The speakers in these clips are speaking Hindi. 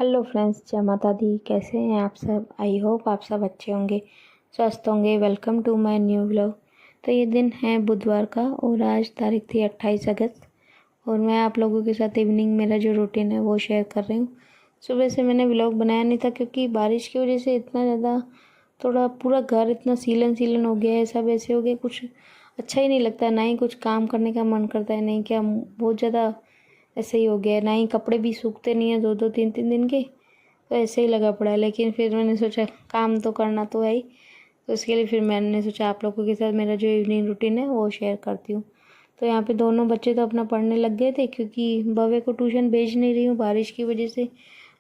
हेलो फ्रेंड्स, जय माता दी। कैसे हैं आप सब? आई होप आप सब अच्छे होंगे, स्वस्थ होंगे। Welcome to my new vlog. तो ये दिन है बुधवार का और आज तारीख थी 28 अगस्त और मैं आप लोगों के साथ इवनिंग मेरा जो रूटीन है वो शेयर कर रही हूँ। सुबह से मैंने व्लॉग बनाया नहीं था क्योंकि बारिश की वजह से इतना ज़्यादा थोड़ा पूरा घर इतना सीलन सीलन हो गया है, सब ऐसे हो गया, कुछ अच्छा ही नहीं लगता, ना ही कुछ काम करने का मन करता है, नहीं क्या बहुत ज़्यादा ऐसे ही हो गया है। ना ही कपड़े भी सूखते नहीं है 2-2 3-3 दिन के, तो ऐसे ही लगा पड़ा है। लेकिन फिर मैंने सोचा काम तो करना तो है ही, तो इसके लिए फिर मैंने सोचा आप लोगों के साथ मेरा जो इवनिंग रूटीन है वो शेयर करती हूँ। तो यहाँ पे दोनों बच्चे तो अपना पढ़ने लग गए थे क्योंकि भव्य को ट्यूशन भेज नहीं रही हूँ बारिश की वजह से।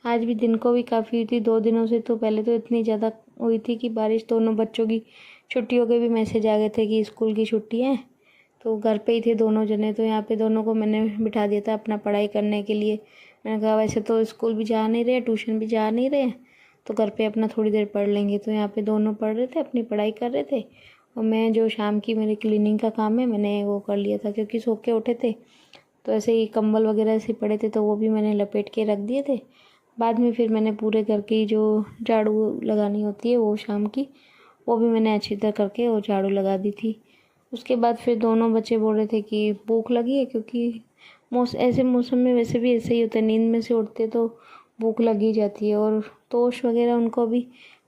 आज भी दिन को भी काफ़ी हुई थी 2 दिनों से, तो पहले तो इतनी ज़्यादा हुई थी कि बारिश, दोनों बच्चों की छुट्टियों के भी मैसेज आ गए थे कि स्कूल की छुट्टी है, तो घर पे ही थे दोनों जने। तो यहाँ पे दोनों को मैंने बिठा दिया था अपना पढ़ाई करने के लिए। मैंने कहा वैसे तो स्कूल भी जा नहीं रहे, ट्यूशन भी जा नहीं रहे, तो घर पे अपना थोड़ी देर पढ़ लेंगे। तो यहाँ पे दोनों पढ़ रहे थे, अपनी पढ़ाई कर रहे थे और मैं जो शाम की मेरी क्लीनिंग का काम है मैंने वो कर लिया था क्योंकि सो के उठे थे, तो ऐसे ही कंबल वगैरह ऐसे पड़े थे तो वो भी मैंने लपेट के रख दिए थे। बाद में फिर मैंने पूरे घर की जो झाड़ू लगानी होती है वो शाम की, वो भी मैंने अच्छी तरह करके वो झाड़ू लगा दी थी। उसके बाद फिर दोनों बच्चे बोल रहे थे कि भूख लगी है, क्योंकि ऐसे मौसम में वैसे भी ऐसे ही होता है, नींद में से उठते तो भूख लगी जाती है। और तोश वगैरह उनको भी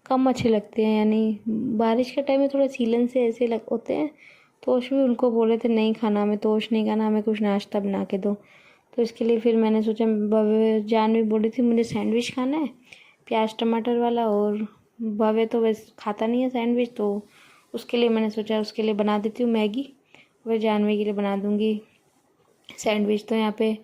कम अच्छे लगते हैं, यानी बारिश के टाइम में थोड़ा सीलन से ऐसे लग होते हैं। तोश भी उनको बोल रहे थे नहीं खाना, हमें तोश नहीं खाना, हमें कुछ नाश्ता बना के दो। तो इसके लिए फिर मैंने सोचा, जान भी बोली थी मुझे सैंडविच खाना है प्याज टमाटर वाला, और भव्य तो वैसे खाता नहीं है सैंडविच, तो उसके लिए मैंने सोचा उसके लिए बना देती हूँ मैगी, वह जानवी के लिए बना दूँगी सैंडविच। तो यहाँ पे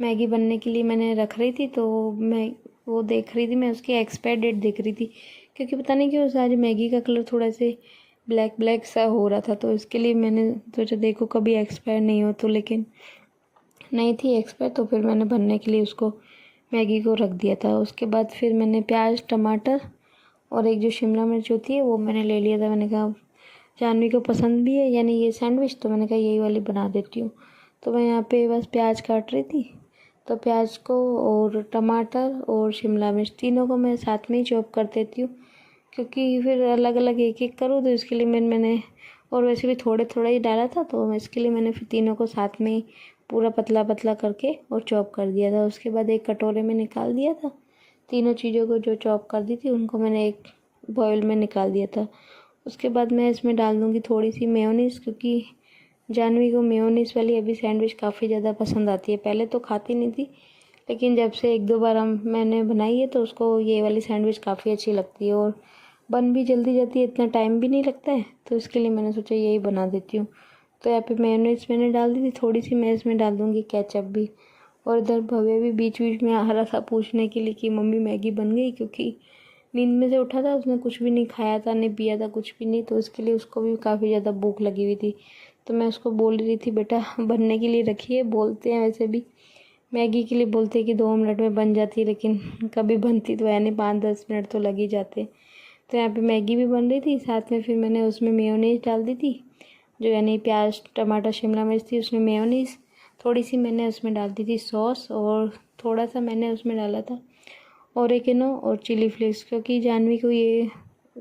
मैगी बनने के लिए मैंने रख रही थी, तो मैं वो देख रही थी, मैं उसकी एक्सपायर डेट देख रही थी क्योंकि पता नहीं क्यों आज मैगी का कलर थोड़ा से ब्लैक ब्लैक सा हो रहा था, तो इसके लिए मैंने सोचा देखो कभी एक्सपायर नहीं हो तो। लेकिन नहीं थी एक्सपायर, तो फिर मैंने बनने के लिए उसको मैगी को रख दिया था। उसके बाद फिर मैंने प्याज टमाटर और एक जो शिमला मिर्च होती है वो मैंने ले लिया था। मैंने कहा जानवी को पसंद भी है यानी ये सैंडविच, तो मैंने कहा यही वाली बना देती हूँ। तो मैं यहाँ पे बस प्याज काट रही थी, तो प्याज को और टमाटर और शिमला मिर्च तीनों को मैं साथ में ही चॉप कर देती हूँ क्योंकि फिर अलग अलग एक एक करूँ, तो इसके लिए मैंने और वैसे भी थोड़े थोड़ा ही डाला था, तो इसके लिए मैंने फिर तीनों को साथ में पूरा पतला पतला करके और चॉप कर दिया था। उसके बाद एक कटोरे में निकाल दिया था, तीनों चीज़ों को जो चॉप कर दी थी उनको मैंने एक बॉयल में निकाल दिया था। उसके बाद मैं इसमें डाल दूँगी थोड़ी सी मेयोनीज़, क्योंकि जानवी को मेयोनीज़ वाली अभी सैंडविच काफ़ी ज़्यादा पसंद आती है। पहले तो खाती नहीं थी, लेकिन जब से 1-2 बार मैंने बनाई है तो उसको ये वाली सैंडविच काफ़ी अच्छी लगती है और बन भी जल्दी जाती है, इतना टाइम भी नहीं लगता है, तो इसके लिए मैंने सोचा यही बना देती हूँ। तो यहाँ पे मेयोनीज़ मैंने डाल दी थी थोड़ी सी, मैं इसमें डाल दूँगी केचप भी। और इधर भव्य भी बीच बीच में आ रहा था पूछने के लिए कि मम्मी मैगी बन गई, क्योंकि नींद में से उठा था, उसने कुछ भी नहीं खाया था, नहीं पिया था, कुछ भी नहीं, तो इसके लिए उसको भी काफ़ी ज़्यादा भूख लगी हुई थी। तो मैं उसको बोल रही थी बेटा बनने के लिए रखिए, बोलते हैं वैसे भी मैगी के लिए बोलते हैं कि 2 मिनट में बन जाती है, लेकिन कभी बनती तो है नहीं, 5-10 मिनट तो लग ही जाते। तो यहाँ पे मैगी भी बन रही थी, साथ में फिर मैंने उसमें मेयोनीज़ डाल दी थी, जो यानी प्याज टमाटर शिमला मिर्च थी उसमें मेयोनीज़, थोड़ी सी मैंने उसमें डाल दी थी सॉस, और थोड़ा सा मैंने उसमें डाला था ओरिगेनो और चिली फ्लेक्स, क्योंकि जानवी को ये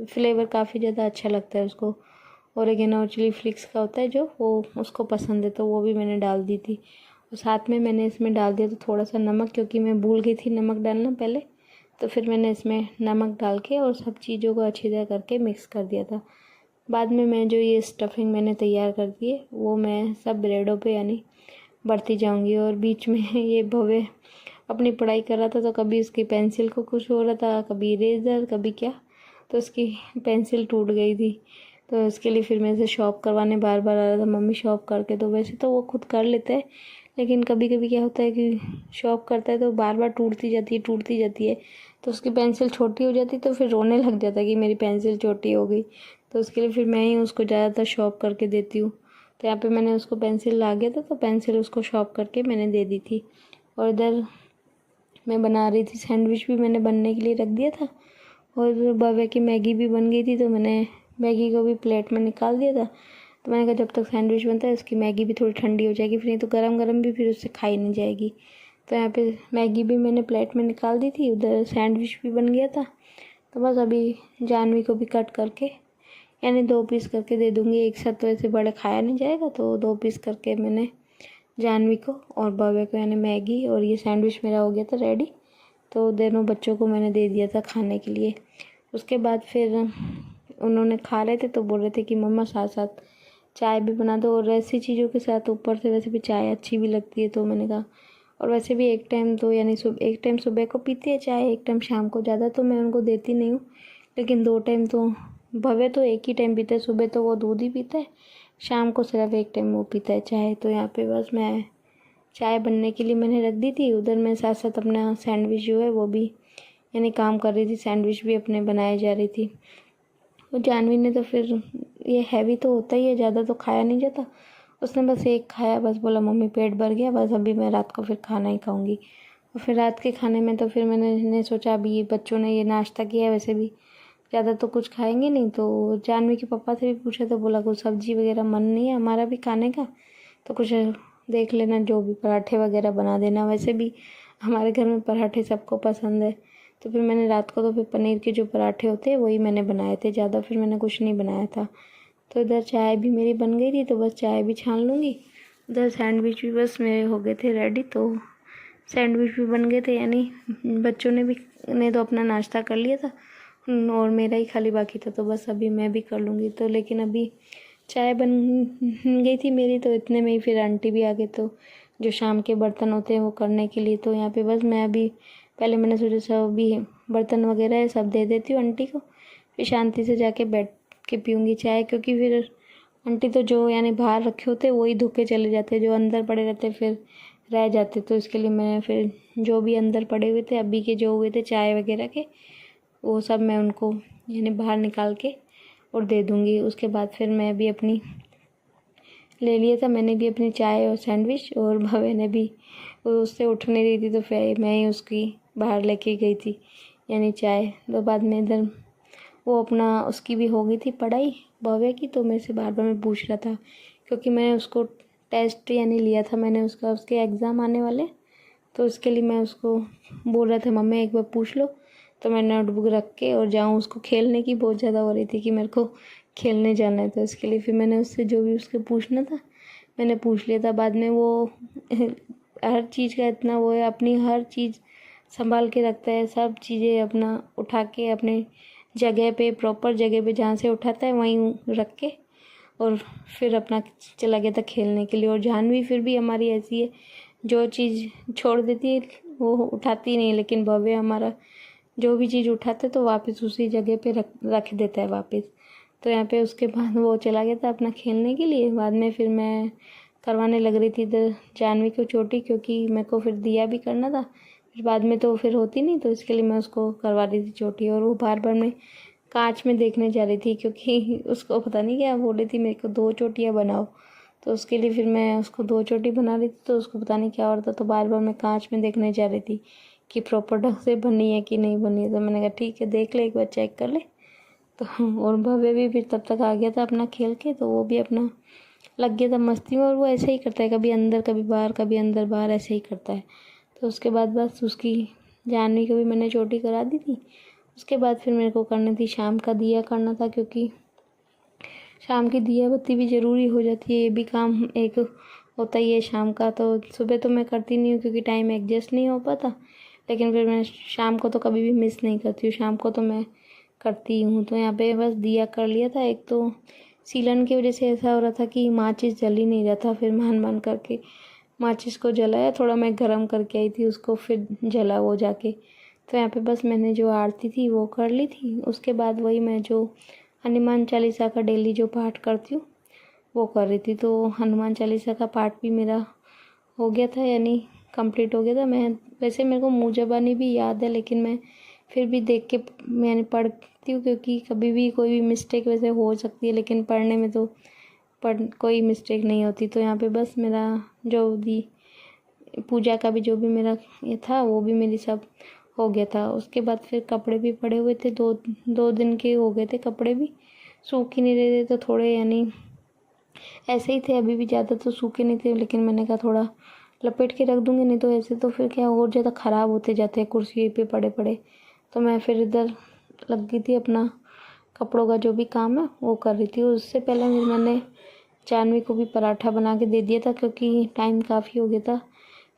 फ्लेवर काफ़ी ज़्यादा अच्छा लगता है उसको। ओरिगेनो और चिली फ्लेक्स का होता है जो, वो उसको पसंद है, तो वो भी मैंने डाल दी थी। और साथ में मैंने इसमें डाल दिया था थोड़ा सा नमक, क्योंकि मैं भूल गई थी नमक डालना पहले, तो फिर मैंने इसमें नमक डाल के और सब चीज़ों को अच्छी तरह करके मिक्स कर दिया था। बाद में मैं जो ये स्टफिंग मैंने तैयार कर दी है वो मैं सब ब्रेडों पे यानी बढ़ती जाऊंगी। और बीच में ये भव्य अपनी पढ़ाई कर रहा था, तो कभी उसकी पेंसिल को कुछ हो रहा था, कभी इरेजर, कभी क्या, तो उसकी पेंसिल टूट गई थी। तो उसके लिए फिर मैं इसे शॉर्प करवाने बार बार आ रहा था, मम्मी शॉर्प करके दो। वैसे तो वो खुद कर लेता है, लेकिन कभी कभी क्या होता है कि शॉर्प करता है तो बार बार टूटती जाती है, तो उसकी पेंसिल छोटी हो जाती, तो फिर रोने लग जाता है कि मेरी पेंसिल छोटी हो गई। तो उसके लिए फिर मैं ही उसको ज़्यादातर शॉर्प करके देती हूँ। तो यहाँ पे मैंने उसको पेंसिल ला गया था, तो पेंसिल उसको शॉर्प करके मैंने दे दी थी। और इधर मैं बना रही थी सैंडविच भी मैंने बनने के लिए रख दिया था, और भव्य की मैगी भी बन गई थी, तो मैंने मैगी को भी प्लेट में निकाल दिया था। तो मैंने कहा जब तक सैंडविच बनता है उसकी मैगी भी थोड़ी ठंडी हो जाएगी, फिर नहीं तो गरम गरम भी फिर उससे खाई नहीं जाएगी। तो यहाँ पे मैगी भी मैंने प्लेट में निकाल दी थी, उधर सैंडविच भी बन गया था। तो बस अभी जानवी को भी कट करके यानी 2 पीस करके दे दूँगी। एक साथ तो ऐसे बड़े खाया नहीं जाएगा, तो 2 पीस करके मैंने जानवी को और भव्य को यानी मैगी और ये सैंडविच मेरा हो गया था रेडी। तो दोनों बच्चों को मैंने दे दिया था खाने के लिए। उसके बाद फिर उन्होंने खा रहे थे तो बोल रहे थे कि मम्मा साथ साथ चाय भी बना दो, और ऐसी चीज़ों के साथ ऊपर से वैसे भी चाय अच्छी भी लगती है। तो मैंने कहा, और वैसे भी एक टाइम तो यानी एक टाइम सुबह को पीती है चाय, एक टाइम शाम को। ज़्यादा तो मैं उनको देती नहीं हूँ, लेकिन 2 टाइम तो भव्य तो एक ही टाइम पीता है, सुबह तो वो दूध ही पीता है, शाम को सिर्फ एक टाइम वो पीता है चाय। तो यहाँ पे बस मैं चाय बनने के लिए मैंने रख दी थी, उधर मैं साथ साथ अपना सैंडविच जो है वो भी यानी काम कर रही थी, सैंडविच भी अपने बनाए जा रही थी। और जानवी ने तो फिर ये हैवी तो होता ही है, ज़्यादा तो खाया नहीं जाता, उसने बस एक खाया, बस बोला मम्मी पेट भर गया, बस अभी मैं रात को फिर खाना ही खाऊंगी। और फिर रात के खाने में तो फिर मैंने सोचा अभी ये बच्चों ने ये नाश्ता किया है, वैसे भी ज़्यादा तो कुछ खाएंगे नहीं। तो जानवी के पापा से भी पूछा तो बोला कुछ सब्जी वगैरह मन नहीं है हमारा भी खाने का, तो कुछ देख लेना, जो भी पराठे वगैरह बना देना, वैसे भी हमारे घर में पराठे सबको पसंद है। तो फिर मैंने रात को तो फिर पनीर के जो पराठे होते हैं वही मैंने बनाए थे, ज़्यादा फिर मैंने कुछ नहीं बनाया था। तो इधर चाय भी मेरी बन गई थी, तो बस चाय भी छान लूँगी। उधर सैंडविच भी बस मेरे हो गए थे रेडी, तो सैंडविच भी बन गए थे, यानी बच्चों ने तो अपना नाश्ता कर लिया था और मेरा ही खाली बाकी था, तो बस अभी मैं भी कर लूँगी। तो लेकिन अभी चाय बन गई थी मेरी, तो इतने में ही फिर आंटी भी आ गए, तो जो शाम के बर्तन होते हैं वो करने के लिए। तो यहाँ पे बस मैं अभी पहले मैंने सोचा सब अभी बर्तन वगैरह है सब दे देती हूँ आंटी को, फिर शांति से जाके बैठ के पीऊँगी चाय, क्योंकि फिर आंटी तो जो यानी बाहर रखे होते वही धो के चले जाते, जो अंदर पड़े रहते फिर रह जाते। तो इसके लिए मैं फिर जो भी अंदर पड़े हुए थे अभी के जो हुए थे चाय वगैरह के, वो सब मैं उनको यानी बाहर निकाल के और दे दूँगी। उसके बाद फिर मैं भी अपनी ले लिया था, मैंने भी अपनी चाय और सैंडविच, और भवे ने भी, वो उससे उठ नहीं रही थी तो फिर मैं ही उसकी बाहर लेके गई थी यानी चाय। तो बाद में इधर वो अपना उसकी भी हो गई थी पढ़ाई भव्य की, तो मेरे से बार बार मैं पूछ रहा था, क्योंकि मैंने उसको टेस्ट यानी लिया था मैंने उसका, उसके एग्ज़ाम आने वाले, तो उसके लिए मैं उसको बोल रहा था मम्मी एक बार पूछ लो। तो मैं नोटबुक रख के और जाऊँ, उसको खेलने की बहुत ज़्यादा हो रही थी कि मेरे को खेलने जाना है, तो इसके लिए फिर मैंने उससे जो भी उसके पूछना था मैंने पूछ लिया था। बाद में वो हर चीज़ का इतना वो है, अपनी हर चीज़ संभाल के रखता है, सब चीज़ें अपना उठा के अपने जगह पे प्रॉपर जगह पे जहाँ से उठाता है वहीं रख के और फिर अपना चला गया था खेलने के लिए। और जानवी फिर भी हमारी ऐसी है, जो चीज़ छोड़ देती है वो उठाती नहीं, लेकिन भव्य हमारा जो भी चीज़ उठाता है तो वापस उसी जगह पे रख देता है वापस। तो यहाँ पे उसके बाद वो चला गया था अपना खेलने के लिए। बाद में फिर मैं करवाने लग रही थी इधर जानवी को चोटी, क्योंकि मेरे को फिर दिया भी करना था, फिर बाद में तो फिर होती नहीं, तो इसके लिए मैं उसको करवा रही थी चोटी। और वो बार बार मैं कांच में देखने जा रही थी, क्योंकि उसको पता नहीं क्या बोल रही थी मेरे को 2 चोटियाँ बनाओ, तो उसके लिए फिर मैं उसको 2 चोटी बना रही थी, तो उसको पता नहीं क्या हो रहा था, तो बार बार मैं कांच में देखने जा रही थी कि प्रॉपर ढंग से बनी है कि नहीं बनी है। तो मैंने कहा ठीक है देख ले एक बार चेक कर ले। तो और भव्य भी फिर तब तक आ गया था अपना खेल के, तो वो भी अपना लग गया था मस्ती में, और वो ऐसे ही करता है कभी अंदर कभी बाहर कभी अंदर बाहर ऐसे ही करता है। तो उसके बाद बस उसकी जानवी को भी मैंने चोटी करा दी थी। उसके बाद फिर मेरे को करनी थी शाम का दिया करना था, क्योंकि शाम की दिया बत्ती भी ज़रूरी हो जाती है, ये भी काम एक होता ही है शाम का। तो सुबह तो मैं करती नहीं हूँ क्योंकि टाइम एडजस्ट नहीं हो पाता, लेकिन फिर मैं शाम को तो कभी भी मिस नहीं करती हूँ, शाम को तो मैं करती हूँ। तो यहाँ पे बस दिया कर लिया था। एक तो सीलन की वजह से ऐसा हो रहा था कि माचिस जल ही नहीं रहा था, फिर मान करके माचिस को जलाया, थोड़ा मैं गरम करके आई थी उसको, फिर जला वो जाके। तो यहाँ पे बस मैंने जो आरती थी वो कर ली थी। उसके बाद वही मैं जो हनुमान चालीसा का डेली जो पाठ करती हूँ वो कर रही थी। तो हनुमान चालीसा का पाठ भी मेरा हो गया था, यानी कंप्लीट हो गया था। मैं वैसे मेरे को मुँह ज़बानी भी याद है, लेकिन मैं फिर भी देख के मैंने पढ़ती हूँ, क्योंकि कभी भी कोई भी मिस्टेक वैसे हो सकती है, लेकिन पढ़ने में तो कोई मिस्टेक नहीं होती। तो यहाँ पे बस मेरा जो भी पूजा का भी जो भी मेरा ये था वो भी मेरी सब हो गया था। उसके बाद फिर कपड़े भी पड़े हुए थे, 2 दिन के हो गए थे कपड़े भी, सूख ही नहीं रहे थे, तो थोड़े यानी ऐसे ही थे, अभी भी ज़्यादा तो सूखे नहीं थे, लेकिन मैंने कहा थोड़ा लपेट के रख दूँगी, नहीं तो ऐसे तो फिर क्या और ज़्यादा ख़राब होते जाते हैं कुर्सी पे पड़े पड़े। तो मैं फिर इधर लग गई थी अपना कपड़ों का जो भी काम है वो कर रही थी। उससे पहले मैंने जानवी को भी पराठा बना के दे दिया था, क्योंकि टाइम काफ़ी हो गया था।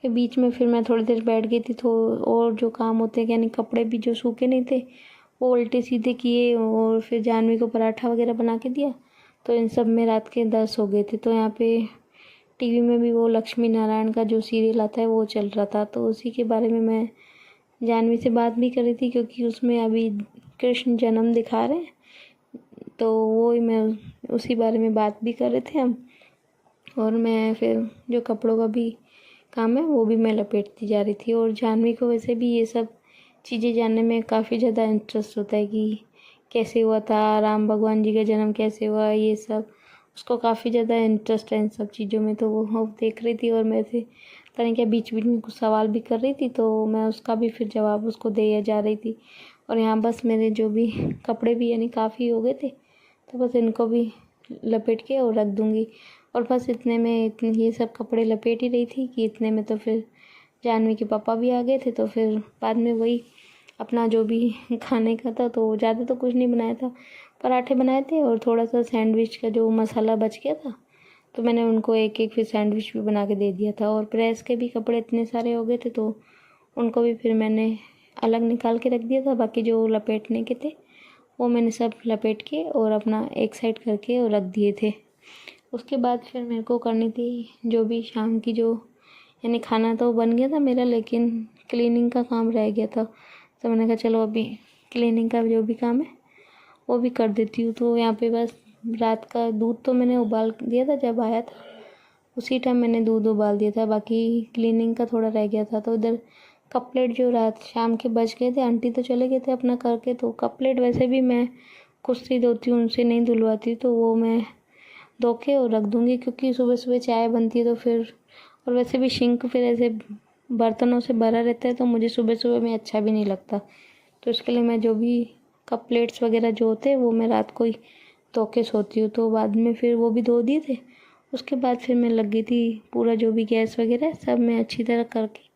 फिर बीच में फिर मैं थोड़ी देर बैठ गई थी, तो और जो काम होते हैं, यानी कपड़े भी जो सूखे नहीं थे वो उल्टे सीधे किए, और फिर जानवी को पराठा वगैरह बना के दिया। तो इन सब में रात के 10 हो गए थे। तो यहाँ पे टीवी में भी वो लक्ष्मी नारायण का जो सीरियल आता है वो चल रहा था, तो उसी के बारे में मैं जानवी से बात भी कर रही थी, क्योंकि उसमें अभी कृष्ण जन्म दिखा रहे हैं, तो वो ही मैं उसी बारे में बात भी कर रहे थे हम। और मैं फिर जो कपड़ों का भी काम है वो भी मैं लपेटती जा रही थी। और जानवी को वैसे भी ये सब चीज़ें जानने में काफ़ी ज़्यादा इंटरेस्ट होता है कि कैसे हुआ था, राम भगवान जी का जन्म कैसे हुआ, ये सब उसको काफ़ी ज़्यादा इंटरेस्ट है इन सब चीज़ों में। तो वो देख रही थी, और मैं से पता नहीं क्या बीच बीच में कुछ सवाल भी कर रही थी, तो मैं उसका भी फिर जवाब उसको दे जा रही थी। और यहाँ बस मेरे जो भी कपड़े भी यानी काफ़ी हो गए थे, तो बस इनको भी लपेट के और रख दूँगी। और बस इतने में इतने ये सब कपड़े लपेट ही रही थी कि इतने में तो फिर जानवी के पापा भी आ गए थे। तो फिर बाद में वही अपना जो भी खाने का था, तो ज़्यादा तो कुछ नहीं बनाया था, पराठे बनाए थे और थोड़ा सा सैंडविच का जो मसाला बच गया था, तो मैंने उनको एक एक फिर सैंडविच भी बना के दे दिया था। और प्रेस के भी कपड़े इतने सारे हो गए थे, तो उनको भी फिर मैंने अलग निकाल के रख दिया था। बाकी जो लपेटने के थे वो मैंने सब लपेट के और अपना एक साइड करके और रख दिए थे। उसके बाद फिर मेरे को करनी थी जो भी शाम की जो यानी खाना तो बन गया था मेरा, लेकिन क्लीनिंग का काम रह गया था। तो मैंने कहा चलो अभी क्लीनिंग का जो भी काम है वो भी कर देती हूँ। तो यहाँ पे बस रात का दूध तो मैंने उबाल दिया था, जब आया था उसी टाइम मैंने दूध उबाल दिया था। बाकी क्लीनिंग का थोड़ा रह गया था। तो इधर कप प्लेट जो रात शाम के बच गए थे, आंटी तो चले गए थे अपना करके, तो कप प्लेट वैसे भी मैं खुद से धोती हूँ, उनसे नहीं धुलवाती, तो वो मैं धो के और रख दूँगी, क्योंकि सुबह सुबह चाय बनती है तो फिर, और वैसे भी सिंक फिर ऐसे बर्तनों से भरा रहता है, तो मुझे सुबह सुबह में अच्छा भी नहीं लगता। तो इसके लिए मैं जो भी कप प्लेट्स वगैरह जो होते हैं वो मैं रात को ही धो के सोती हूँ। तो बाद में फिर वो भी धो दिए थे। उसके बाद फिर मैं लग गई थी पूरा जो भी गैस वगैरह सब मैं अच्छी तरह करके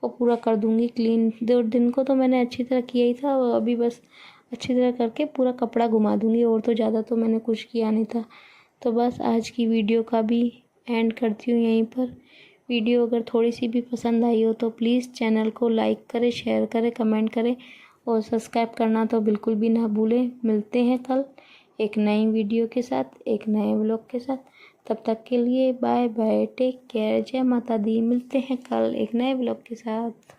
वो पूरा कर दूँगी क्लीन। दिन को तो मैंने अच्छी तरह किया ही था, और अभी बस अच्छी तरह करके पूरा कपड़ा घुमा दूँगी, और तो ज़्यादा तो मैंने कुछ किया नहीं था। तो बस आज की वीडियो का भी एंड करती हूँ यहीं पर। वीडियो अगर थोड़ी सी भी पसंद आई हो तो प्लीज़ चैनल को लाइक करें, शेयर करें, कमेंट करें और सब्सक्राइब करना तो बिल्कुल भी ना भूलें। मिलते हैं कल एक नई वीडियो के साथ, एक नए व्लॉग के साथ। तब तक के लिए बाय बाय, टेक केयर, जय माता दी। मिलते हैं कल एक नए व्लॉग के साथ।